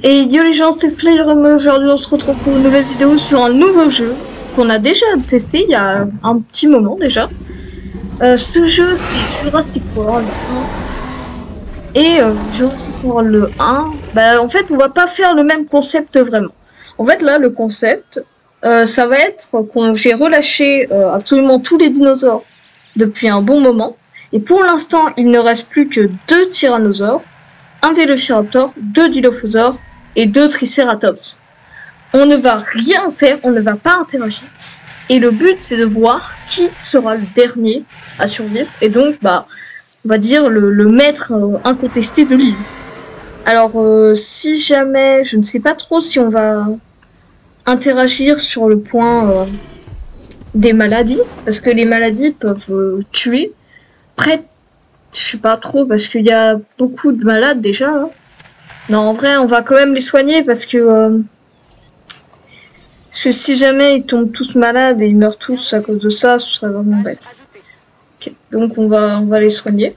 Et yo les gens, c'est Flair, aujourd'hui on se retrouve pour une nouvelle vidéo sur un nouveau jeu qu'on a déjà testé il y a un petit moment déjà. Ce jeu c'est Jurassic World 1. Et Jurassic World le 1, bah en fait on va pas faire le même concept vraiment. En fait là le concept, ça va être qu'on j'ai relâché absolument tous les dinosaures depuis un bon moment. Et pour l'instant il ne reste plus que 2 tyrannosaures, un vélociraptor, 2 dilophosaures et 2 tricératops. On ne va rien faire, on ne va pas interagir. Et le but c'est de voir qui sera le dernier à survivre. Et donc bah on va dire le maître incontesté de l'île. Alors si jamais, je ne sais pas trop si on va interagir sur le point des maladies, parce que les maladies peuvent tuer. Après, je sais pas trop, parce qu'il y a beaucoup de malades déjà. Hein. Non, en vrai, on va quand même les soigner, parce que si jamais ils tombent tous malades et ils meurent tous à cause de ça, ce serait vraiment bête. Okay. Donc on va les soigner.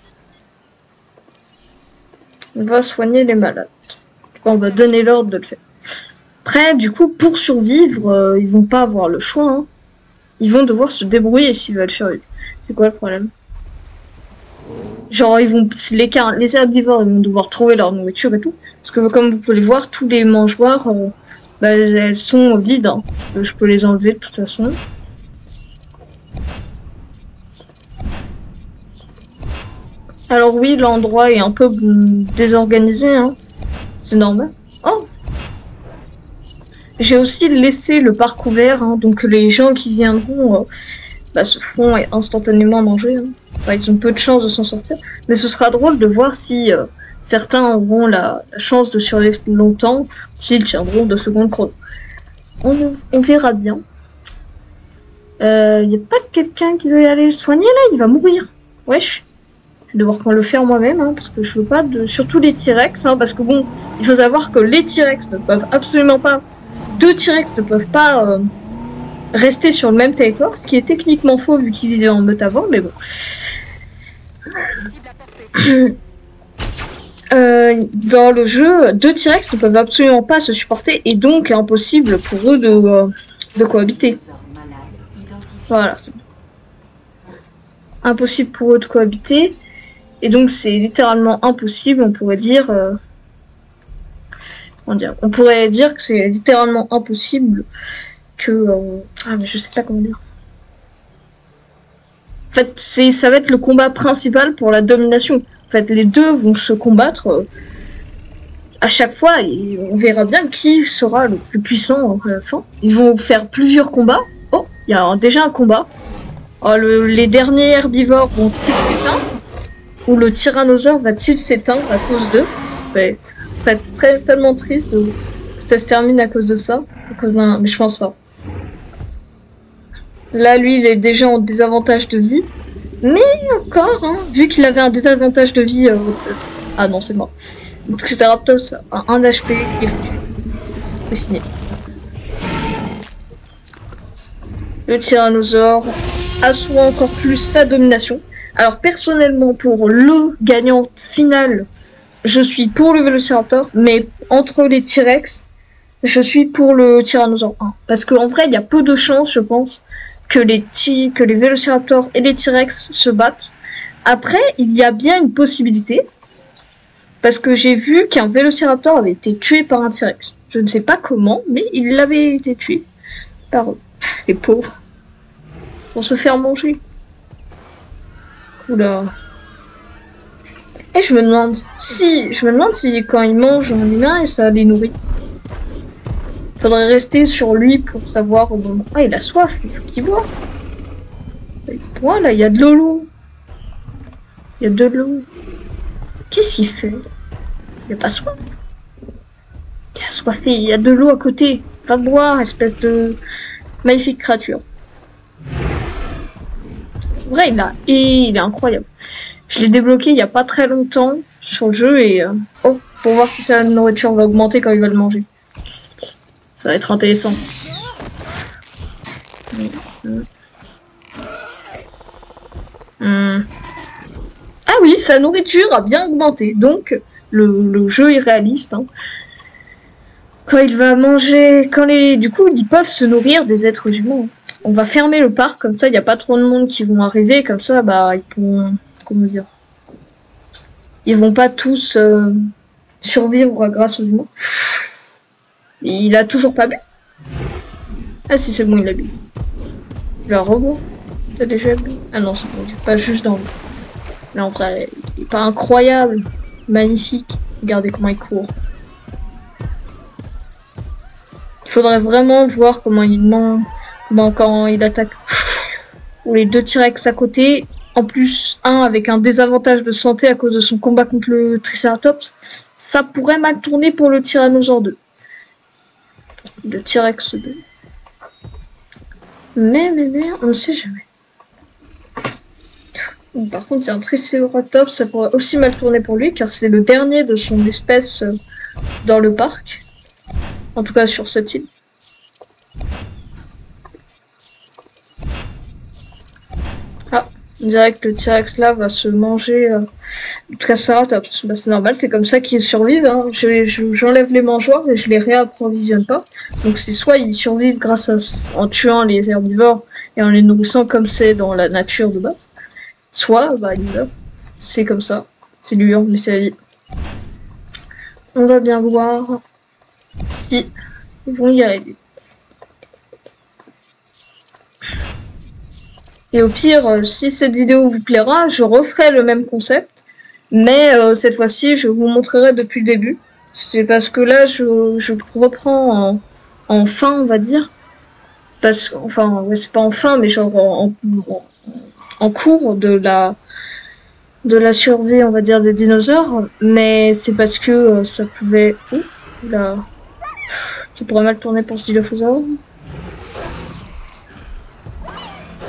On va soigner les malades. On va donner l'ordre de le faire. Après, du coup, pour survivre, ils vont pas avoir le choix. Hein. Ils vont devoir se débrouiller s'ils veulent survivre. C'est quoi le problème? Genre, les herbivores, ils vont devoir trouver leur nourriture et tout. Parce que, comme vous pouvez le voir, tous les mangeoires, bah, elles sont vides. Hein. Je peux les enlever de toute façon. Alors oui, l'endroit est un peu désorganisé. Hein. C'est normal. Oh! J'ai aussi laissé le parc ouvert, hein, donc les gens qui viendront se feront instantanément manger. Hein. Enfin, ils ont peu de chance de s'en sortir, mais ce sera drôle de voir si certains auront la chance de survivre longtemps, s'ils tiendront 2 secondes chrono. On verra bien. Y a pas quelqu'un qui doit y aller soigner là? Il va mourir. Wesh. Je vais devoir le faire moi-même, hein, parce que je veux pas de... Surtout les T-Rex, hein, parce que bon, il faut savoir que les T-Rex ne peuvent absolument pas... 2 T-Rex ne peuvent pas rester sur le même territoire, ce qui est techniquement faux vu qu'ils vivaient en meute avant, mais bon. Dans le jeu, 2 T-Rex ne peuvent absolument pas se supporter et donc impossible pour eux de cohabiter. Voilà. Impossible pour eux de cohabiter. Et donc c'est littéralement impossible, on pourrait dire... on pourrait dire que c'est littéralement impossible que... ah mais je sais pas comment dire. En fait, ça va être le combat principal pour la domination. En fait, les deux vont se combattre à chaque fois et on verra bien qui sera le plus puissant à la fin. Ils vont faire plusieurs combats. Oh, il y a déjà un combat. Oh, les derniers herbivores vont-ils s'éteindre? Ou le tyrannosaure va-t-il s'éteindre à cause d'eux? Ce serait tellement triste que ça se termine à cause de ça. À cause d'un... Mais je pense pas. Là, lui, il est déjà en désavantage de vie. Mais encore, hein, vu qu'il avait un désavantage de vie... Ah non, c'est mort. Le Triceratops a 1 HP, il est foutu. C'est fini. Le tyrannosaure assoit encore plus sa domination. Alors personnellement, pour le gagnant final, je suis pour le vélociraptor, mais entre les T-Rex, je suis pour le tyrannosaure 1. Parce qu'en vrai, il y a peu de chances, je pense, que les vélociraptors et les T-Rex se battent. Après, il y a bien une possibilité, parce que j'ai vu qu'un vélociraptor avait été tué par un T-Rex. Je ne sais pas comment, mais il avait été tué par eux. Les pauvres. Pour se faire manger. Oula. Et je me demande si quand ils mangent un humain, ça les nourrit. Faudrait rester sur lui pour savoir au moment. Ah, il a soif, il faut qu'il boive. Voilà, il y a de l'eau. Il y a de l'eau. Qu'est-ce qu'il fait? Il a pas soif. Il a soifé, il y a de l'eau à côté. Va boire, espèce de magnifique créature. Vrai, il est incroyable. Je l'ai débloqué il y a pas très longtemps sur le jeu et oh, pour voir si sa nourriture va augmenter quand il va le manger. Ça va être intéressant. Ah oui, sa nourriture a bien augmenté, donc le jeu est réaliste. Hein. Quand il va manger... Du coup, ils peuvent se nourrir des êtres humains. On va fermer le parc, comme ça, il n'y a pas trop de monde qui vont arriver. Comme ça, bah, ils pourront... Comment dire? Ils vont pas tous survivre grâce aux humains. Il a toujours pas bu? Ah si, c'est bon, il a bu. Le robot? T'as déjà bu? Ah non, c'est bon, pas juste dans le... Mais en vrai, il est pas incroyable. Magnifique. Regardez comment il court. Il faudrait vraiment voir comment il ment, quand il attaque. Ou les deux T-Rex à côté. En plus, un avec un désavantage de santé à cause de son combat contre le Triceratops. Ça pourrait mal tourner pour le Tyrannosaure 2. Le T-Rex 2. Mais, on ne sait jamais. Par contre, il y a un Triceratops, ça pourrait aussi mal tourner pour lui, car c'est le dernier de son espèce dans le parc. En tout cas, sur cette île. Ah, on dirait que le T-Rex là va se manger le Triceratops. Bah, c'est normal, c'est comme ça qu'ils survivent. Hein. J'enlève les mangeoires et je les réapprovisionne pas. Donc c'est soit ils survivent en tuant les herbivores et en les nourrissant comme c'est dans la nature de base. Soit, bah, ils meurent. C'est comme ça. C'est dur, mais c'est la vie. On va bien voir si ils vont y arriver. Et au pire, si cette vidéo vous plaira, je referai le même concept. Mais cette fois-ci, je vous montrerai depuis le début. C'est parce que là, je reprends en fin, on va dire. Enfin, ouais, c'est pas en fin, mais genre en cours de la survie, on va dire, des dinosaures, mais c'est parce que ça pouvait... Oula. Ça pourrait mal tourner pour ce dilophosaure.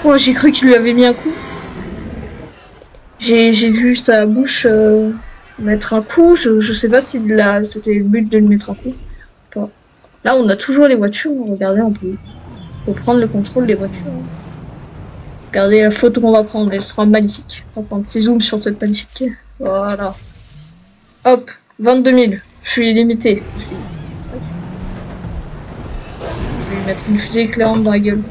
Oh, j'ai cru qu'il lui avait mis un coup. J'ai vu sa bouche mettre un coup, je sais pas si c'était le but de lui mettre un coup. Pas. Là, on a toujours les voitures, regardez, on peut prendre le contrôle des voitures. Regardez la photo qu'on va prendre, elle sera magnifique. On va prendre un petit zoom sur cette magnifique. Voilà. Hop, 22 000. Je suis limité. Je vais lui mettre une fusée éclairante dans la gueule.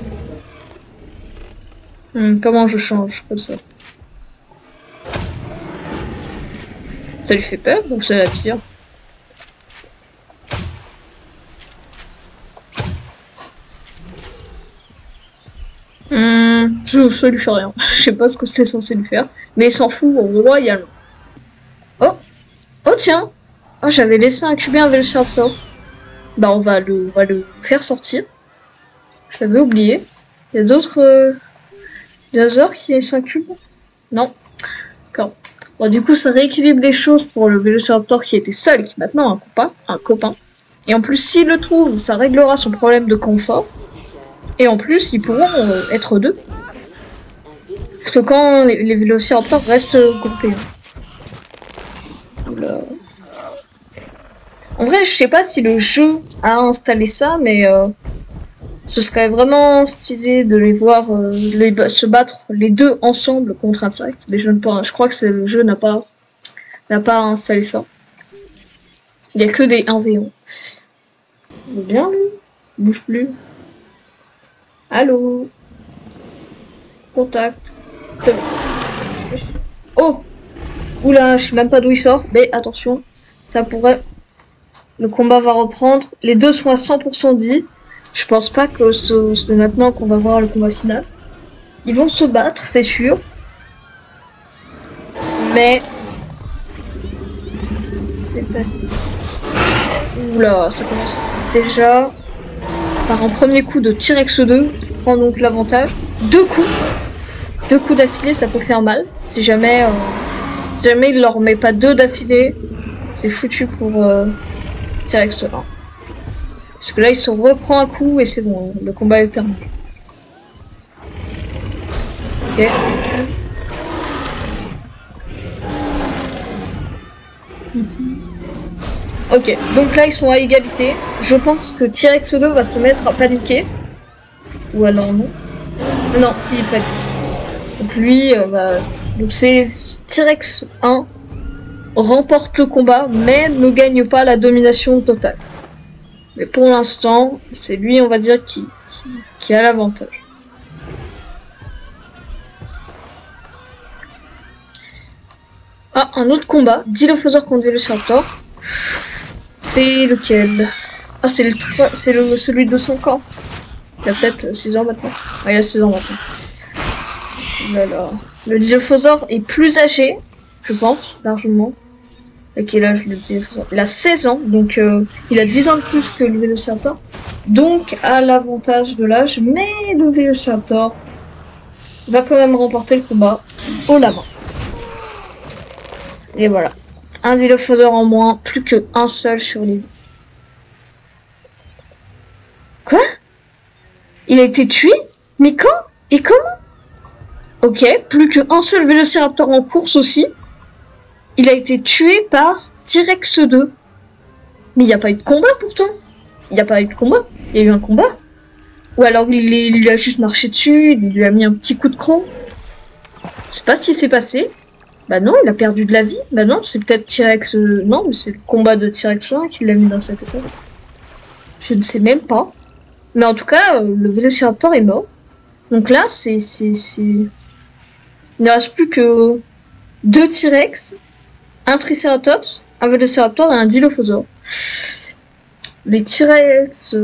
Comment je change comme ça? Ça lui fait peur ou ça l'attire? Ça lui fait rien. Je sais pas ce que c'est censé lui faire. Mais il s'en fout royalement. Oh! Oh tiens! Oh, j'avais laissé incuber un Velociraptor. Bah on va le faire sortir. Je l'avais oublié. Il y a d'autres dinosaures qui s'incubent? Non. D'accord. Bon, du coup, ça rééquilibre les choses pour le Velociraptor qui était seul et qui maintenant a un copain. Et en plus, s'il le trouve, ça réglera son problème de confort. Et en plus, ils pourront être deux. Parce que quand les Vélociraptors restent groupés. Oula. En vrai, je sais pas si le jeu a installé ça, mais ce serait vraiment stylé de les voir se battre les deux ensemble contre un T-Rex. Mais je crois que le jeu n'a pas installé ça. Il y a que des 1v1. Il est bien lui. Il bouge plus. Allô? Contact. Oh! Oula, je sais même pas d'où il sort, mais attention, ça pourrait... Le combat va reprendre. Les deux sont à 100% dit. Je pense pas que c'est maintenant qu'on va voir le combat final. Ils vont se battre, c'est sûr. Mais... c'est pas... Oula, ça commence déjà par un premier coup de T-Rex 2, qui prend donc l'avantage. Deux coups d'affilée, ça peut faire mal. Si jamais il leur met pas deux d'affilée, c'est foutu pour T-Rex 1. Parce que là, il se reprend un coup et c'est bon, le combat est terminé. Ok. Ok, donc là ils sont à égalité. Je pense que T-Rex 2 va se mettre à paniquer. Ou alors non. Non, il panique. Donc lui, donc c'est T-Rex 1 remporte le combat, mais ne gagne pas la domination totale. Mais pour l'instant, c'est lui, on va dire, qui a l'avantage. Ah, un autre combat. Dilophosaure contre Vélociraptor. C'est lequel? Ah, c'est celui de 5 ans. Il a peut-être 6 ans maintenant. Ah, il a 6 ans maintenant. Voilà. Le Dilophosaure est plus âgé, je pense, largement. À quel âge le Dilophosaure? Il a 16 ans, donc il a 10 ans de plus que le Vélociraptor. Donc, à l'avantage de l'âge, mais le Vélociraptor va quand même remporter le combat haut la main. Et voilà. Un Dilophosaure en moins, plus qu'un seul sur les... Quoi? Il a été tué? Mais quand? Et comment? Ok, plus qu'un seul Vélociraptor en course aussi. Il a été tué par T-Rex 2. Mais il n'y a pas eu de combat pourtant. Il n'y a pas eu de combat. Il y a eu un combat. Ou alors il lui a juste marché dessus, il lui a mis un petit coup de croc. Je sais pas ce qui s'est passé. Bah non, il a perdu de la vie. Bah non, c'est peut-être T-Rex... Non, mais c'est le combat de T-Rex 1 qui l'a mis dans cet état. Je ne sais même pas. Mais en tout cas, le Vélociraptor est mort. Donc là, il ne reste plus que 2 T-Rex, un Triceratops, un Vélociraptor et un Dilophosaure. Les T-Rex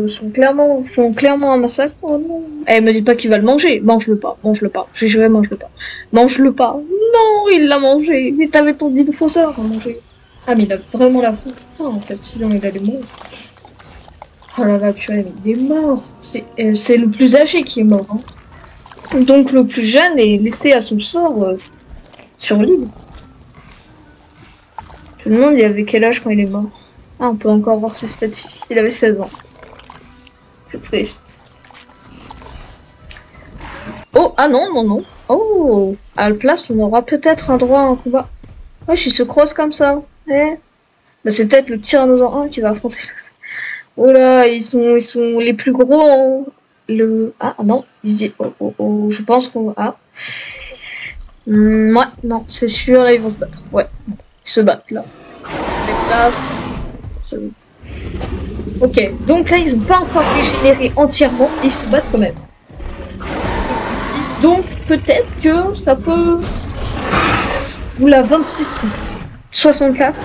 font clairement un massacre. Oh non. Eh, me dis pas qu'il va le manger. Mange-le pas, mange-le pas. J'ai joué, mange-le pas. Mange-le pas. Non, il l'a mangé. Mais t'avais ton Dilophosaure à manger. Ah, mais il a vraiment la faim en fait, sinon il allait mourir. Oh là là, purée, mais il est mort. C'est le plus âgé qui est mort. Hein. Donc le plus jeune est laissé à son sort sur l'île. Tout le monde, il avait quel âge quand il est mort? Ah, on peut encore voir ses statistiques. Il avait 16 ans. C'est triste. Oh, ah non, non, non. Oh, à la place, on aura peut-être un droit à un combat. Wesh, il se croise comme ça. Eh. Bah, c'est peut-être le Tyrannosaure 1 qui va affronter. Oh là, ils sont les plus gros. Hein. Ah non, je pense qu'on... Ah. Ouais, non, c'est sûr, là, ils vont se battre. Ouais, ils se battent, là. Les places... Ok, donc là, ils n'ont pas encore dégénéré entièrement, ils se battent quand même. Donc, peut-être que ça peut... Oula, 26, 64.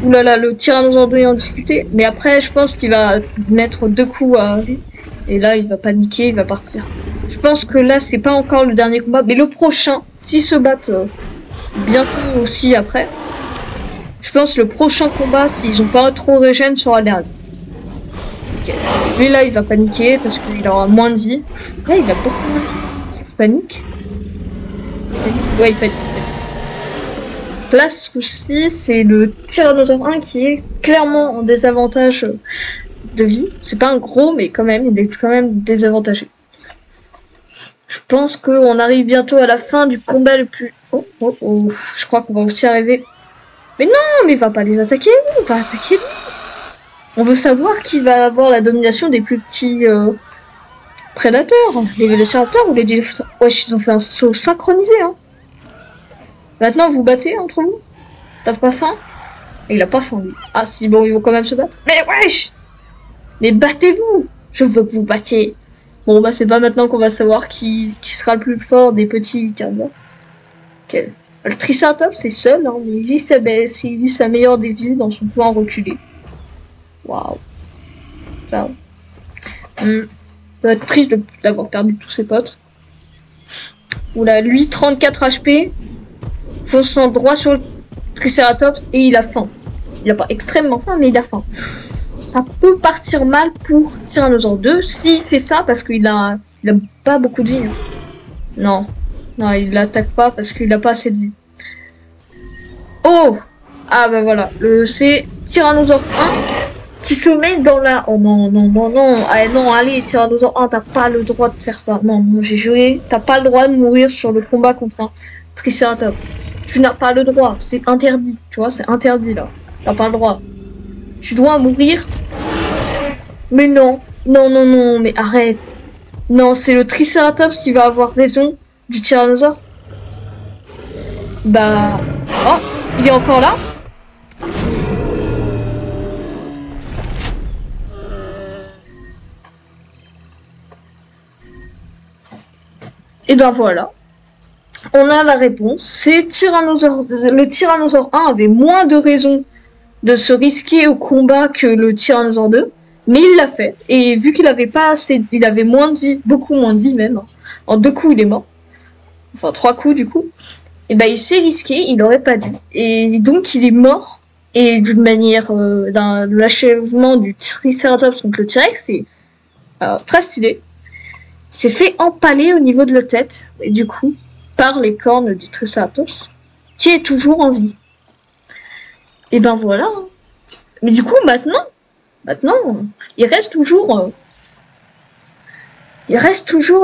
Oulala, le Tyrannosaure 2 est en difficulté. Mais après, je pense qu'il va mettre 2 coups à lui. Et là, il va paniquer, il va partir. Je pense que là, c'est pas encore le dernier combat. Mais le prochain, s'ils se battent bientôt aussi après, je pense que le prochain combat, s'ils ont pas trop régène, sera le dernier. Okay. Lui, là, il va paniquer parce qu'il aura moins de vie. Là, il a beaucoup moins de vie. Est-ce qu'il panique? Ouais, il panique. Là, ce coup-ci, c'est le Tyrannosaure 1 qui est clairement en désavantage de vie. C'est pas un gros, mais quand même, il est quand même désavantagé. Je pense qu'on arrive bientôt à la fin du combat le plus... Oh, oh, oh. Je crois qu'on va aussi arriver... Mais non, mais il va pas les attaquer, on va attaquer lui. On veut savoir qui va avoir la domination des plus petits prédateurs. Les Vélociraptors ou les Dilophosaures. Wesh, ils ont fait un saut synchronisé, hein. Maintenant, vous battez entre vous? T'as pas faim? Et il a pas faim, lui. Ah si, bon, ils vont quand même se battre. Mais wesh! Mais battez-vous! Je veux que vous battiez. Bon, bah c'est pas maintenant qu'on va savoir qui sera le plus fort des petits carnivores. Okay. Le Triceratops, c'est seul, hein, mais il vit sa meilleure des vies dans son coin reculé. Waouh. Ça va être triste d'avoir perdu tous ses potes. Oula, lui, 34 HP. Fonçant droit sur le Triceratops et il a faim. Il a pas extrêmement faim, mais il a faim. Ça peut partir mal pour Tyrannosaure 2 s'il fait ça parce qu'il a pas beaucoup de vie. Hein. Non, non, il l'attaque pas parce qu'il a pas assez de vie. Oh, ah bah voilà, c'est Tyrannosaure 1 qui se met dans la... Oh non, non, non, non, ah, non, allez, Tyrannosaure 1, t'as pas le droit de faire ça. Non, moi j'ai joué, t'as pas le droit de mourir sur le combat contre un Triceratops. Tu n'as pas le droit, c'est interdit, tu vois, c'est interdit là. T'as pas le droit. Tu dois mourir. Mais non, non, non, non, mais arrête. Non, c'est le Triceratops qui va avoir raison du Tyrannosaure. Bah... Oh, il est encore là? Et ben voilà. On a la réponse. C'est le Tyrannosaure 1 avait moins de raisons de se risquer au combat que le Tyrannosaure 2. Mais il l'a fait. Et vu qu'il avait pas assez, il avait moins de vie, beaucoup moins de vie même. Hein. En 2 coups, il est mort. Enfin, 3 coups du coup. Et ben il s'est risqué, il aurait pas dû. Et donc il est mort. Et d'une manière, de l'achèvement du Triceratops contre le T-Rex, c'est très stylé. Il s'est fait empaler au niveau de la tête. Et du coup, par les cornes du Triceratops, qui est toujours en vie. Et ben voilà. Mais du coup, maintenant, il reste toujours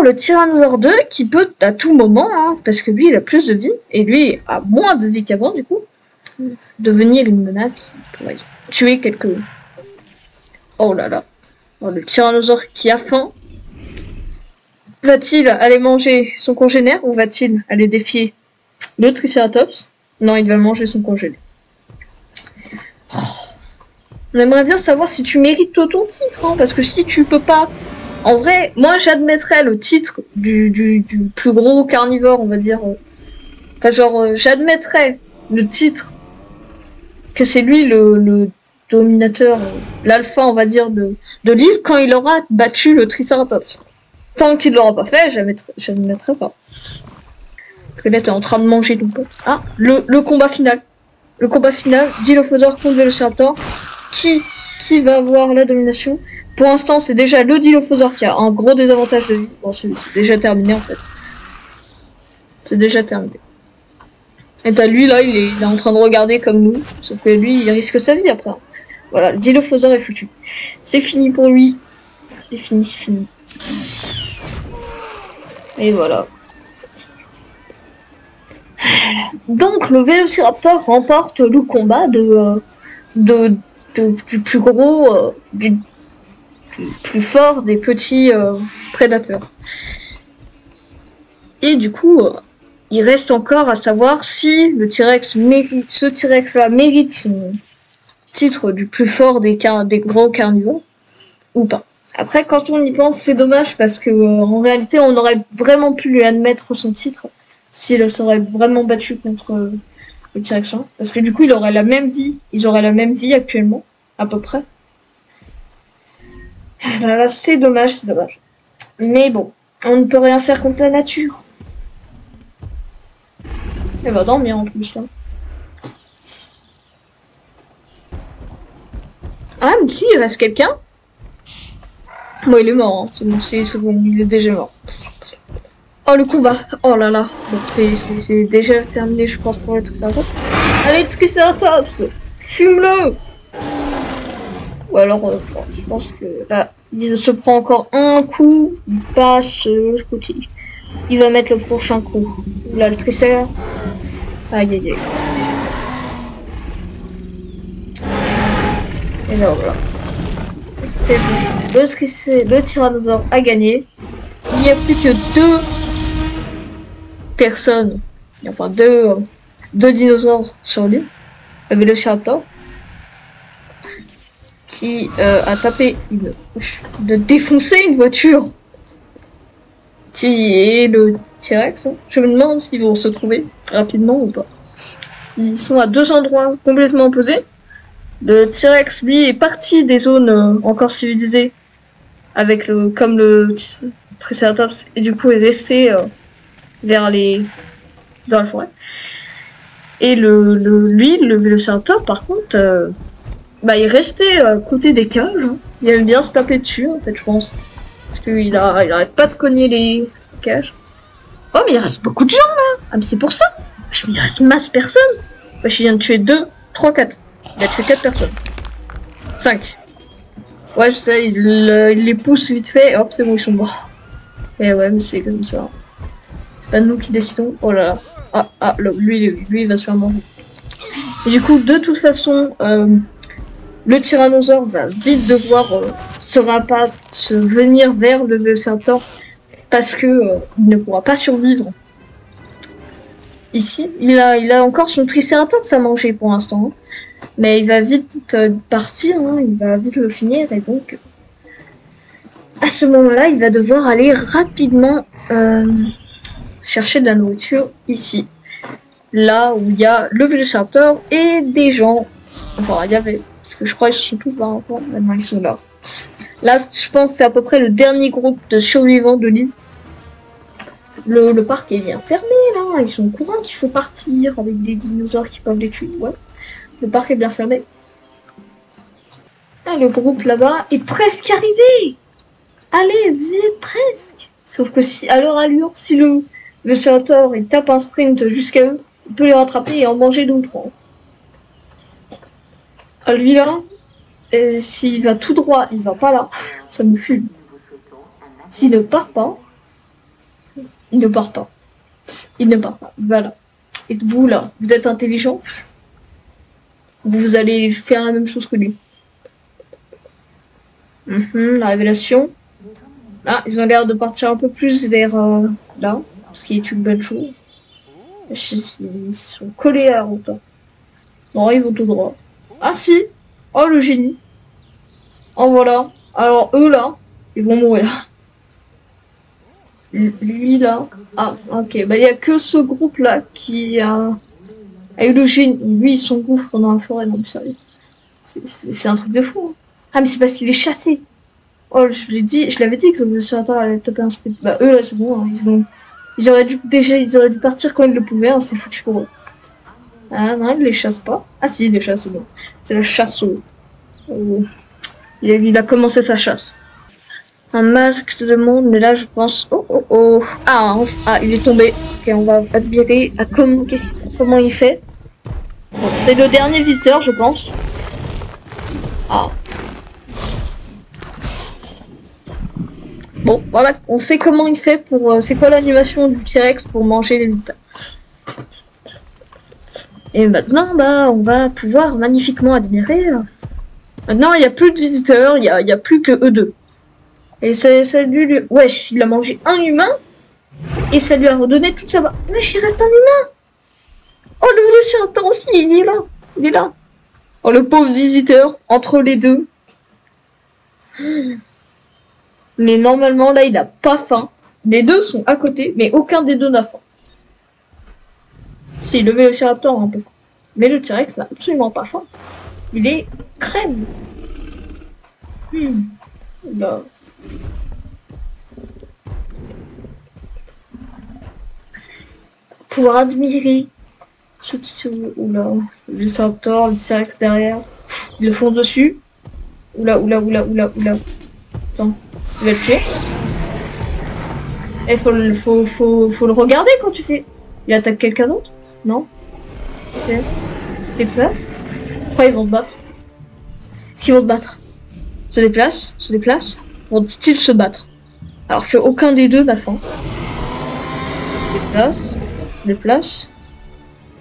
le Tyrannosaure 2 qui peut à tout moment, hein, parce que lui il a plus de vie, et lui a moins de vie qu'avant du coup, devenir une menace qui pourrait tuer quelques... Oh là là. Oh, le Tyrannosaure qui a faim. Va-t-il aller manger son congénère ou va-t-il aller défier le Triceratops? Non, il va manger son congénère. Oh. On aimerait bien savoir si tu mérites ton titre, hein, parce que si tu peux pas... En vrai, moi j'admettrais le titre du plus gros carnivore, on va dire. Enfin genre, j'admettrais le titre que c'est lui le dominateur, l'alpha on va dire de l'île quand il aura battu le Triceratops. Tant qu'il l'aura pas fait, j'admettrai pas. Parce que là t'es en train de manger ton pote. Ah, le combat final. Le combat final, Dilophosaure contre Velociraptor. Qui va avoir la domination? Pour l'instant, c'est déjà le Dilophosaure qui a un gros désavantage de vie. Bon, c'est déjà terminé en fait. C'est déjà terminé. Et t'as lui là, il est en train de regarder comme nous. Sauf que lui, il risque sa vie après. Voilà, le Dilophosaure est foutu. C'est fini pour lui. C'est fini. Et voilà. Donc le Velociraptor remporte le combat du plus gros, du plus fort des petits prédateurs. Et du coup, il reste encore à savoir si le T-Rex mérite, ce T-Rex-là mérite son titre du plus fort des gros carnivores ou pas. Après, quand on y pense, c'est dommage parce que en réalité, on aurait vraiment pu lui admettre son titre s'il serait vraiment battu contre le T-Rex 1. Parce que du coup, il aurait la même vie. Ils auraient la même vie actuellement, à peu près. Là, c'est dommage. Mais bon, on ne peut rien faire contre la nature. Elle va dormir en plus, là. Ah, mais si, il reste quelqu'un. Bon, il est mort, hein. C'est bon, il est déjà mort. Oh, le combat. Oh là là. Bon, c'est déjà terminé, je pense, pour le Triceratops. Allez, le Triceratops, fume-le. Ou alors, bon, je pense que là, il se prend encore un coup, il passe le côté. Il va mettre le prochain coup. Là, le Triceratops. Aïe. Et là, voilà. C'est bon. Le Tyrannosaure a gagné. Il n'y a plus que 2 personnes. Enfin, deux dinosaures sur l'île. Le Velociraptor. Qui a tapé de défoncer une voiture. Qui est le T-Rex. Je me demande s'ils vont se trouver rapidement ou pas. Ils sont à 2 endroits complètement opposés. Le T-Rex, lui, est parti des zones encore civilisées, avec comme le Triceratops, et du coup est resté dans la forêt. Et lui, le Vélociraptor, par contre, il restait à côté des cages. Hein. Il aime bien se taper dessus, en fait, je pense. Parce qu'il arrête pas de cogner les cages. Oh, mais il reste beaucoup de gens, là. Ah, mais c'est pour ça. Il reste masse personne. Je viens de tuer 2, 3, 4. Il a tué 4 personnes. 5. Ouais, je sais, il les pousse vite fait, et hop, c'est bon, ils sont morts. Et ouais, mais c'est comme ça. C'est pas nous qui décidons. Oh là là. Lui, il va se faire manger. Et du coup, de toute façon, le Tyrannosaure va vite devoir se venir vers le Velociraptor parce que il ne pourra pas survivre. Ici, il a encore son Triceratops à manger pour l'instant. Hein. Mais il va vite partir, hein, il va vite le finir, et donc à ce moment-là, il va devoir aller rapidement chercher de la nourriture ici. Là où il y a le Vélociraptor et des gens. Enfin, il y avait... Parce que je crois qu'ils sont tous là. Maintenant, ils sont là. Là, je pense que c'est à peu près le dernier groupe de survivants de l'île. Le parc est bien fermé, là. Ils sont au courant qu'il faut partir avec des dinosaures qui peuvent les tuer. Ouais. Le parc est bien fermé. Ah, le groupe là-bas est presque arrivé. Allez, vous y êtes presque. Sauf que si, à leur allure, si le Vélociraptor il tape un sprint jusqu'à eux, il peut les rattraper et en manger 2 ou 3. À lui là, s'il va tout droit, il va pas là. Ça me fume. S'il ne part pas, il ne part pas. Il ne part pas. Voilà. Et vous là, vous êtes intelligent. Vous allez faire la même chose que lui. La révélation. Ah, ils ont l'air de partir un peu plus vers là, ce qui est une bonne chose. Ils sont collés à la route. Non, ils vont tout droit. Ah si. Oh, le génie. Oh, voilà. Alors, eux, là, ils vont mourir. Lui, là. Ah, ok. Bah, il n'y a que ce groupe-là qui a eu le génie. Lui, il s'engouffre dans la forêt. Non, sérieux. C'est un truc de fou. Hein. Ah, mais c'est parce qu'il est chassé. Oh, je l'avais dit que le Vélociraptor allait taper un sprint. Bah, eux, là, c'est bon. Hein, ils auraient dû partir quand ils le pouvaient. Hein, c'est foutu pour eux. Ah, non, ils les chassent pas. Ah, si, ils les chassent, bon. C'est la chasse il a commencé sa chasse. Un masque de monde, mais là, je pense... Oh. Ah, il est tombé. Ok, on va admirer comment il fait. Bon, c'est le dernier visiteur, je pense. Ah. Bon, voilà, on sait comment il fait pour... c'est quoi l'animation du T-Rex pour manger les visiteurs. Et maintenant, bah, on va pouvoir magnifiquement admirer. Maintenant, il n'y a plus de visiteurs, il y a plus que eux deux. Et ça lui... Wesh, il a mangé un humain, et ça lui a redonné toute sa... Wesh, il reste un humain. Oh, le Vélociraptor aussi, il est là. Oh, le pauvre visiteur, entre les deux. Mais normalement, là, il n'a pas faim. Les deux sont à côté, mais aucun des deux n'a faim. Si, le Vélociraptor a un peu faim. Mais le T-Rex n'a absolument pas faim. Il est crème. Là. Pouvoir admirer ceux qui se... Oula. Le Vélociraptor, le T-Rex derrière. Ils le font dessus. Oula. Attends. Il va le tuer. Eh, faut le regarder quand tu fais. Il attaque quelqu'un d'autre? Non? C'était peur? Pourquoi ils vont se battre? Est-ce qu'ils vont se battre? Se déplace? Vont-ils se battre? Alors qu'aucun des deux n'a faim. Se déplace.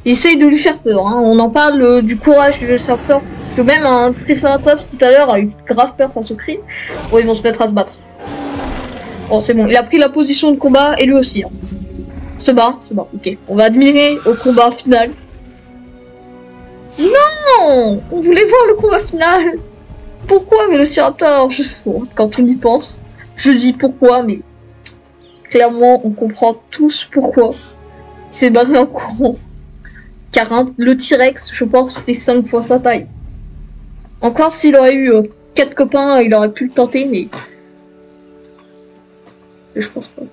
Il essaye de lui faire peur, hein. On en parle du courage du Vélociraptor. Parce que même un Triceratops tout à l'heure a eu grave peur face au cri. Bon, ils vont se mettre à se battre. Bon, c'est bon, il a pris la position de combat et lui aussi. Hein. Se bat, ok. On va admirer au combat final. Non! On voulait voir le combat final. Pourquoi Vélociraptor? Quand on y pense, je dis pourquoi, mais clairement, on comprend tous pourquoi. Il s'est barré en courant. Car le T-Rex, je pense, fait 5 fois sa taille. Encore s'il aurait eu 4 copains, il aurait pu le tenter, mais... Je pense pas.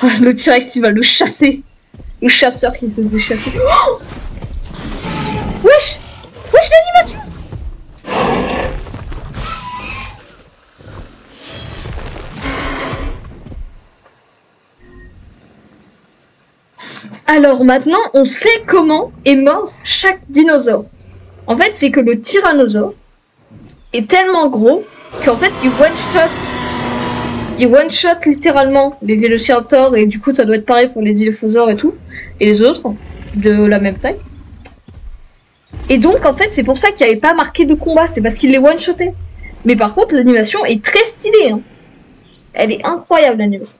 Oh, le T-Rex, il va le chasser. Le chasseur qui se fait chasser. Oh, wesh, l'animation. Alors maintenant, on sait comment est mort chaque dinosaure. En fait, c'est que le tyrannosaure est tellement gros qu'en fait, il one-shot littéralement les vélociraptors, et du coup, ça doit être pareil pour les dilophosaures et tout, et les autres de la même taille. Et donc, en fait, c'est pour ça qu'il n'y avait pas marqué de combat, c'est parce qu'il les one-shotait. Mais par contre, l'animation est très stylée. Hein. Elle est incroyable, l'animation.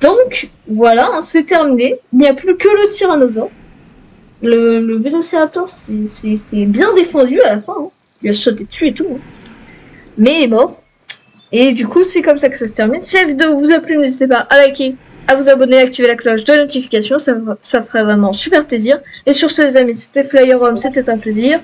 Donc, voilà, hein, c'est terminé. Il n'y a plus que le tyrannosaure. Le vélociraptor, c'est bien défendu à la fin. Hein. Il a sauté dessus et tout. Hein. Mais il est mort. Et du coup, c'est comme ça que ça se termine. Si la vidéo vous a plu, n'hésitez pas à liker, à vous abonner et activer la cloche de notification, ça ferait vraiment super plaisir. Et sur ce les amis, c'était Flyerhome, c'était un plaisir.